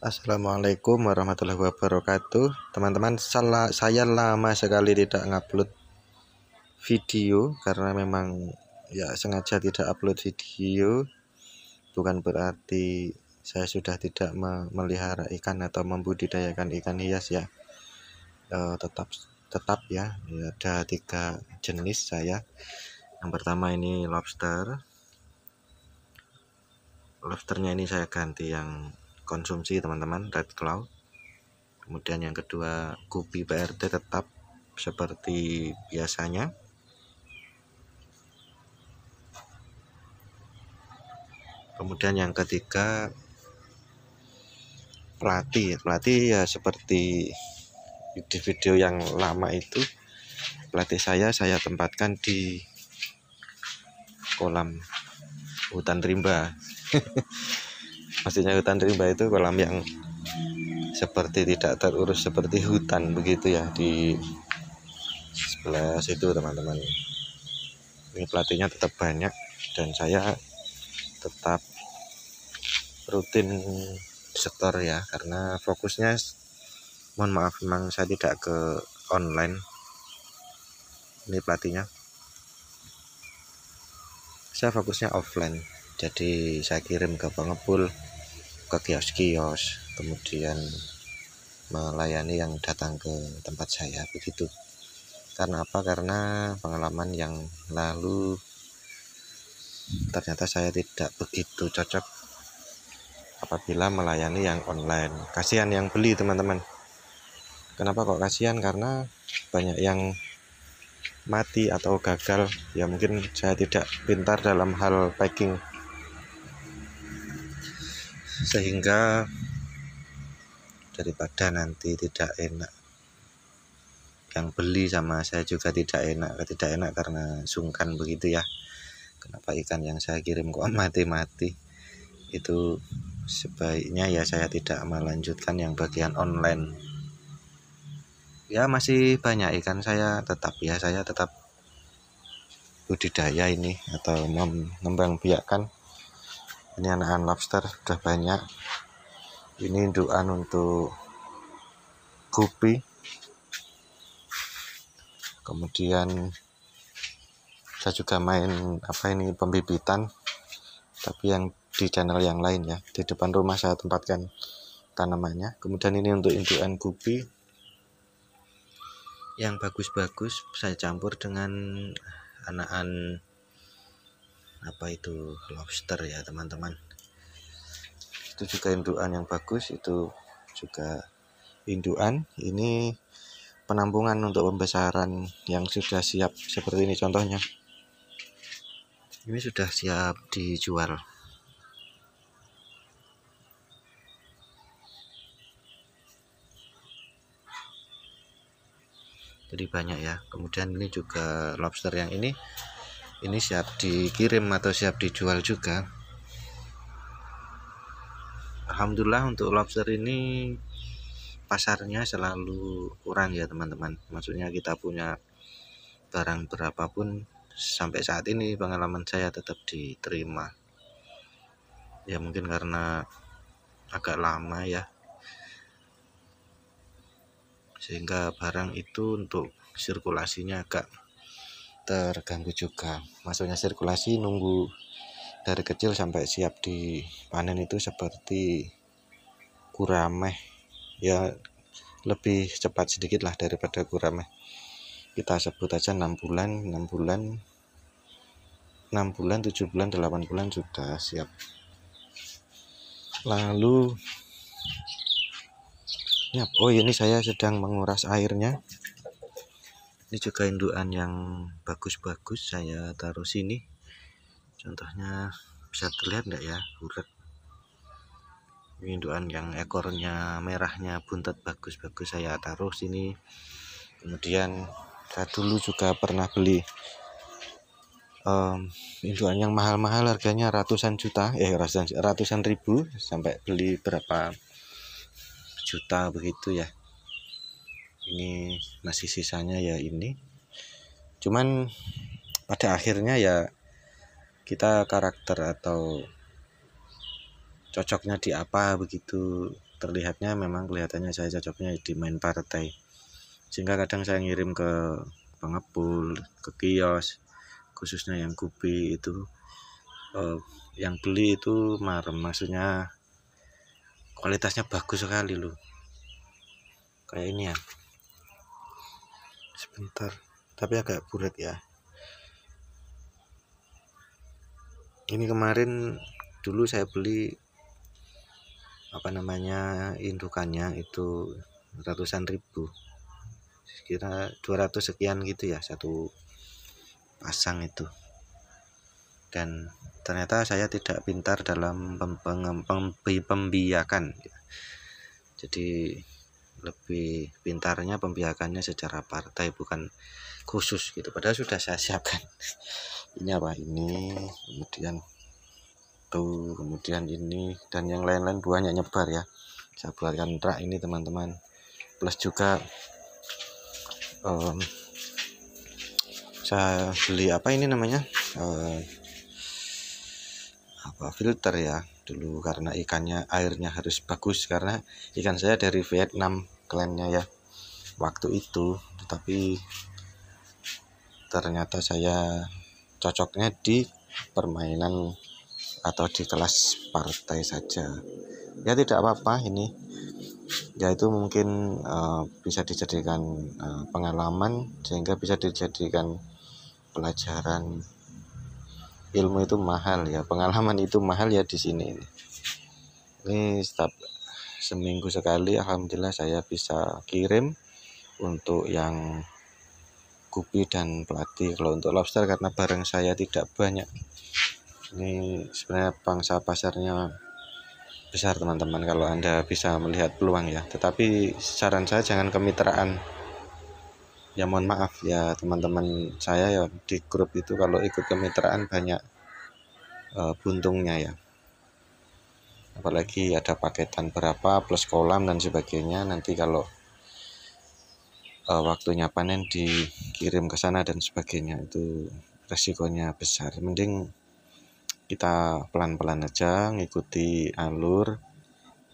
Assalamualaikum warahmatullahi wabarakatuh. Teman-teman, saya lama sekali tidak ngupload video karena memang sengaja tidak upload video. Bukan berarti saya sudah tidak memelihara ikan atau membudidayakan ikan hias ya. Tetap ya, ada 3 jenis saya. Yang pertama ini lobsternya ini saya ganti yang konsumsi teman-teman, red cloud. Kemudian yang kedua gupi PRT tetap seperti biasanya. Kemudian yang ketiga pelatih ya, seperti di video yang lama itu pelatih saya tempatkan di kolam hutan rimba. Maksudnya hutan rimba itu kolam yang seperti tidak terurus seperti hutan begitu ya, di sebelah situ teman-teman. Ini pelatihnya tetap banyak dan saya tetap rutin setor ya, karena fokusnya, mohon maaf, memang saya tidak ke online. Ini pelatihnya, saya fokusnya offline, jadi saya kirim ke pengepul, ke kios-kios, kemudian melayani yang datang ke tempat saya begitu. Karena apa? Karena pengalaman yang lalu ternyata saya tidak begitu cocok apabila melayani yang online. Kasihan yang beli teman-teman. Kenapa kok kasihan? Karena banyak yang mati atau gagal. Ya mungkin saya tidak pintar dalam hal packing, sehingga daripada nanti tidak enak, yang beli sama saya juga tidak enak karena sungkan begitu ya. Kenapa ikan yang saya kirim kok mati-mati? Itu sebaiknya ya saya tidak melanjutkan yang bagian online. Ya masih banyak ikan saya tetap budidaya ini atau mengembang biakan. Ini anakan lobster sudah banyak. Ini indukan untuk gupi. Kemudian saya juga main pembibitan, tapi yang di channel yang lain ya. Di depan rumah saya tempatkan tanamannya. Kemudian ini untuk indukan gupi yang bagus-bagus saya campur dengan anakan lobster ya teman-teman. Itu juga indukan yang bagus, itu juga indukan. Ini penampungan untuk pembesaran yang sudah siap seperti ini contohnya. Ini sudah siap dijual. Jadi banyak ya. Kemudian ini juga lobster yang ini siap dikirim atau siap dijual juga. Alhamdulillah untuk lobster ini pasarnya selalu kurang ya teman-teman. Maksudnya kita punya barang berapapun, sampai saat ini pengalaman saya tetap diterima. Ya mungkin karena agak lama ya, sehingga barang itu untuk sirkulasinya agak terganggu juga. Maksudnya sirkulasi nunggu dari kecil sampai siap dipanen itu seperti gurame ya, lebih cepat sedikit lah daripada gurame. Kita sebut aja 6 bulan, 7 bulan, 8 bulan sudah siap. Lalu ini saya sedang menguras airnya. Ini juga indukan yang bagus-bagus saya taruh sini. Contohnya bisa terlihat enggak ya, urat. Ini indukan yang ekornya merahnya buntet bagus-bagus saya taruh sini. Kemudian saya dulu juga pernah beli indukan yang mahal-mahal, harganya ratusan ribu, sampai beli berapa juta begitu ya. Ini masih sisanya ya ini. Cuman pada akhirnya ya kita karakter atau cocoknya di apa begitu. terlihatnya memang kelihatannya saya cocoknya di main partai, sehingga kadang saya ngirim ke pengepul, ke kios, khususnya yang Gupi itu yang beli itu marem, maksudnya kualitasnya bagus sekali loh, kayak ini ya, sebentar tapi agak buret ya. Ini kemarin dulu saya beli indukannya itu ratusan ribu, kira 200 sekian gitu ya satu pasang itu. Dan ternyata saya tidak pintar dalam pembiakan, jadi lebih pintarnya pembiakannya secara partai, bukan khusus gitu, padahal sudah saya siapkan. Ini apa ini, kemudian tuh, kemudian ini, dan yang lain-lain buahnya nyebar ya, saya buatkan rak ini teman-teman. Plus juga saya beli apa ini namanya filter ya dulu, karena ikannya airnya harus bagus, karena ikan saya dari Vietnam kliennya ya waktu itu, tetapi ternyata saya cocoknya di permainan atau di kelas partai saja. Ya tidak apa-apa, ini ya itu mungkin bisa dijadikan pengalaman, sehingga bisa dijadikan pelajaran. Ilmu itu mahal ya, pengalaman itu mahal ya di sini. Ini setiap seminggu sekali alhamdulillah saya bisa kirim untuk yang gupi dan pelatih. Kalau untuk lobster karena barang saya tidak banyak, ini sebenarnya pangsa pasarnya besar teman-teman, kalau Anda bisa melihat peluang ya. Tetapi saran saya jangan kemitraan ya, mohon maaf ya teman-teman saya ya di grup itu, kalau ikut kemitraan banyak buntungnya ya, apalagi ada paketan berapa plus kolam dan sebagainya. Nanti kalau waktunya panen dikirim ke sana dan sebagainya, itu resikonya besar. Mending kita pelan-pelan aja, ngikuti alur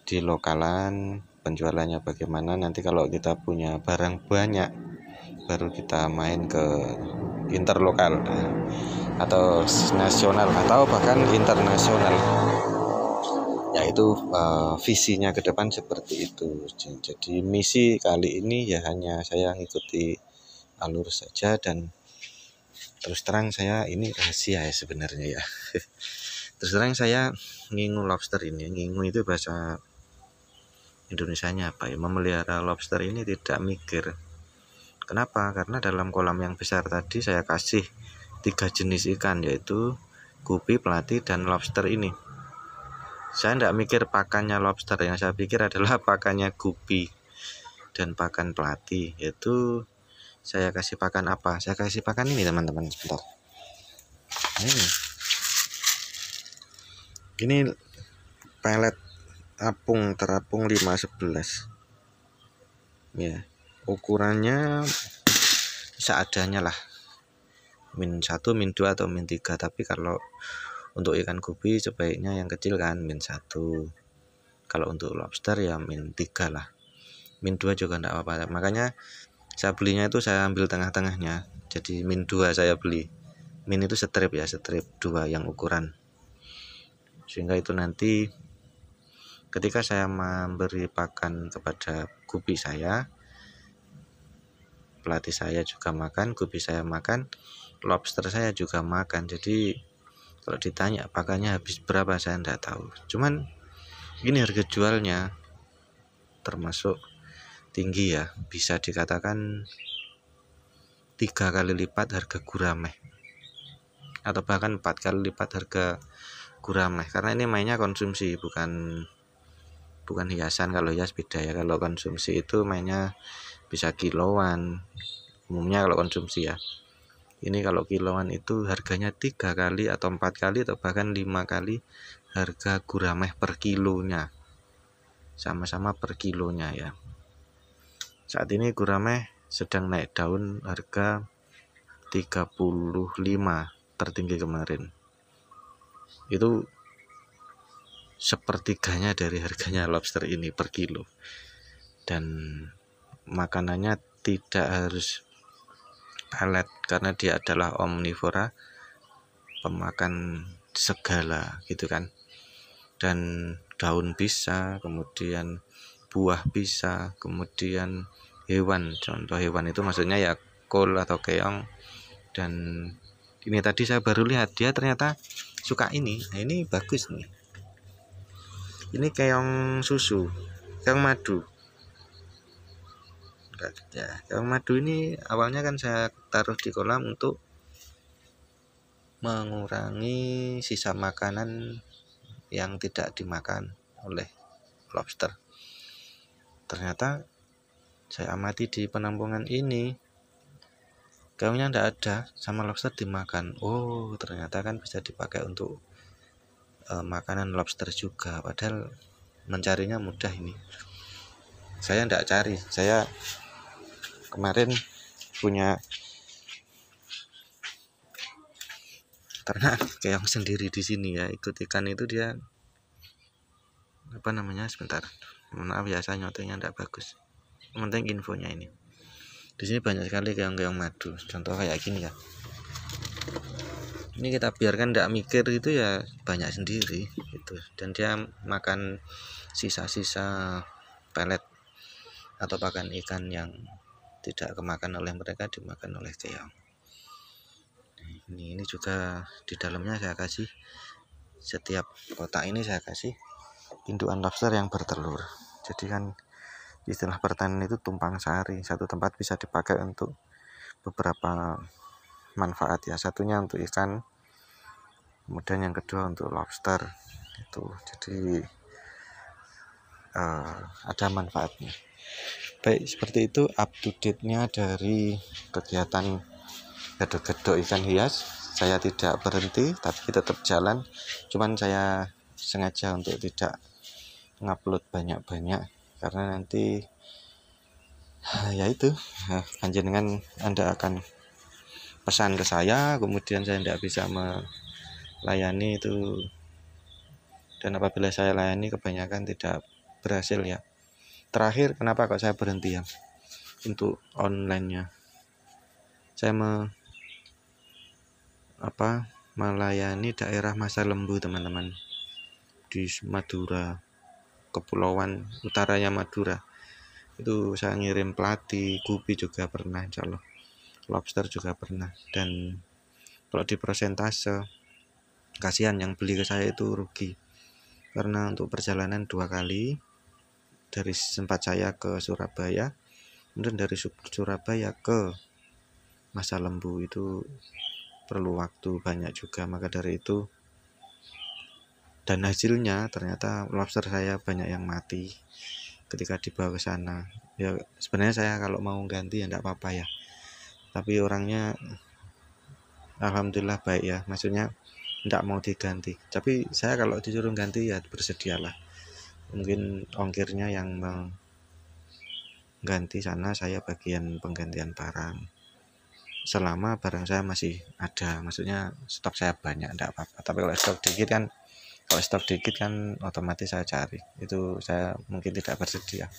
di lokalan, penjualannya bagaimana. Nanti kalau kita punya barang banyak, baru kita main ke interlokal atau nasional atau bahkan internasional. Yaitu visinya ke depan seperti itu. Jadi misi kali ini ya hanya saya ngikuti alur saja, dan terus terang saya ini rahasia ya sebenarnya ya. Terus terang saya ngingu lobster ini, ngingu itu bahasa Indonesianya apa ya, memelihara lobster ini tidak mikir. Kenapa? Karena dalam kolam yang besar tadi saya kasih 3 jenis ikan, yaitu gupi, pelatih, dan lobster ini. Saya tidak mikir pakannya lobster, yang saya pikir adalah pakannya gupi dan pakan pelatih. Yaitu saya kasih pakan apa? Saya kasih pakan ini teman-teman, sebentar. Ini pelet apung terapung 511 ya, ukurannya seadanya lah, min 1, min 2 atau min 3. Tapi kalau untuk ikan gupi sebaiknya yang kecil kan, min 1. Kalau untuk lobster ya min 3 lah, min 2 juga enggak apa-apa. Makanya saya belinya itu saya ambil tengah-tengahnya, jadi min 2 saya beli. Min itu strip ya, strip 2 yang ukuran, sehingga itu nanti ketika saya memberi pakan kepada gupi saya, pelatih saya juga makan, gupi saya makan, lobster saya juga makan. Jadi kalau ditanya pakannya habis berapa saya tidak tahu. Cuman ini harga jualnya termasuk tinggi ya, bisa dikatakan 3 kali lipat harga gurame, atau bahkan 4 kali lipat harga gurame, karena ini mainnya konsumsi, bukan hiasan. Kalau hias beda ya, kalau konsumsi itu mainnya bisa kiloan umumnya kalau konsumsi ya. Ini kalau kiloan itu harganya 3 kali atau 4 kali atau bahkan 5 kali harga gurame per kilonya, sama-sama per kilonya ya. Saat ini gurame sedang naik daun, harga 35 tertinggi kemarin itu sepertiganya dari harganya lobster ini per kilo. Dan makanannya tidak harus pelet karena dia adalah omnivora, pemakan segala gitu kan. Dan daun bisa, kemudian buah bisa, kemudian hewan, contoh hewan itu maksudnya ya kol atau keong. Dan ini tadi saya baru lihat dia ternyata suka ini. Nah, ini bagus nih, ini keong susu, keong madu ya. Keong madu ini awalnya kan saya taruh di kolam untuk mengurangi sisa makanan yang tidak dimakan oleh lobster. Ternyata saya amati di penampungan ini keongnya tidak ada, sama lobster dimakan. Oh, ternyata kan bisa dipakai untuk makanan lobster juga, padahal mencarinya mudah ini. Saya tidak cari, saya kemarin punya ternak keong sendiri di sini ya. Ikut ikan itu dia apa namanya, sebentar, maaf ya saya nyotenya tidak bagus, penting infonya ini. Di sini banyak sekali keong-keong madu, contoh kayak gini ya. Ini kita biarkan tidak mikir gitu ya, banyak sendiri gitu. Dan dia makan sisa-sisa pelet atau pakan ikan yang tidak kemakan oleh mereka, dimakan oleh keong. Ini juga di dalamnya saya kasih, setiap kotak ini saya kasih indukan lobster yang bertelur. Jadi kan istilah pertanian itu tumpang sari, satu tempat bisa dipakai untuk beberapa manfaat ya. Satunya untuk ikan, kemudian yang kedua untuk lobster itu. Jadi ada manfaatnya. Baik, seperti itu up to date-nya dari kegiatan gedok-gedok ikan hias. Saya tidak berhenti, tapi tetap jalan. Cuman saya sengaja untuk tidak ngupload banyak-banyak karena nanti ya itu panjenengan Anda akan pesan ke saya, kemudian saya tidak bisa melayani itu. Dan apabila saya layani kebanyakan tidak berhasil ya. Terakhir kenapa kok saya berhenti ya untuk online-nya, saya melayani daerah Masa Lembu teman-teman di Madura, kepulauan utaranya Madura. Itu saya ngirim pelati, gupi juga pernah, insya Allah lobster juga pernah. Dan kalau di persentase, kasihan yang beli ke saya itu rugi, karena untuk perjalanan 2 kali, dari tempat saya ke Surabaya, kemudian dari Surabaya ke Masa Lembu itu perlu waktu banyak juga. Maka dari itu, dan hasilnya ternyata lobster saya banyak yang mati ketika dibawa ke sana. Ya sebenarnya saya kalau mau ganti ya tidak apa-apa ya, tapi orangnya alhamdulillah baik ya, maksudnya tidak mau diganti. Tapi saya kalau disuruh ganti ya bersedialah, mungkin ongkirnya yang mengganti sana, saya bagian penggantian barang selama barang saya masih ada, maksudnya stok saya banyak, tidak apa-apa. Tapi kalau stok dikit kan otomatis saya cari, itu saya mungkin tidak bersedia.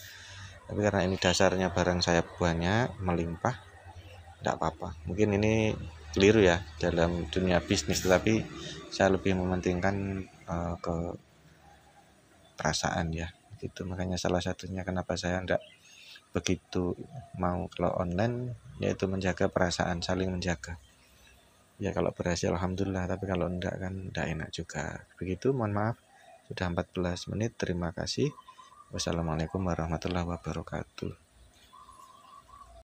Tapi karena ini dasarnya barang saya banyak, melimpah, tidak apa-apa. Mungkin ini keliru ya dalam dunia bisnis, tetapi saya lebih mementingkan ke perasaan ya gitu. Makanya salah satunya kenapa saya tidak begitu mau kalau online, yaitu menjaga perasaan, saling menjaga ya. Kalau berhasil alhamdulillah, tapi kalau enggak kan tidak enak juga. Begitu, mohon maaf sudah 14 menit. Terima kasih. Wassalamualaikum warahmatullahi wabarakatuh.